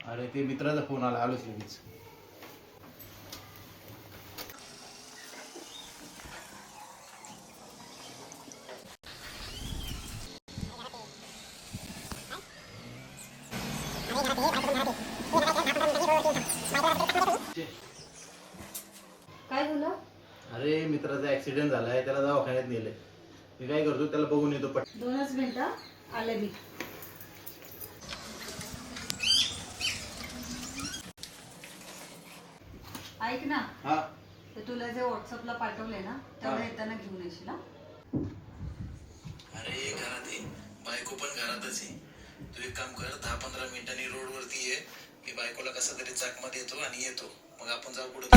अरे ते मित्राचा फोन आला, आलोच लगेच. काय झालं? अरे मित्राचा ऍक्सिडेंट झालाय, त्याला दवाखान्यात नेलंय. मी काय करतो, त्याला बघून येतो पट. 2 मिनिटं आले मी. ऐक ना, हा ते तुला जे व्हॉट्सअपला पाठवले ना तेवढं येताना घेऊन येशील. अरे घरात आहे, बायको पण घरातच आहे. तू एक काम कर, 10-15 मिनिटांनी रोड वरती ये. मी बायकोला कसा तरी चाकमा देतो आणि येतो. मग आपण जाऊ पुढे.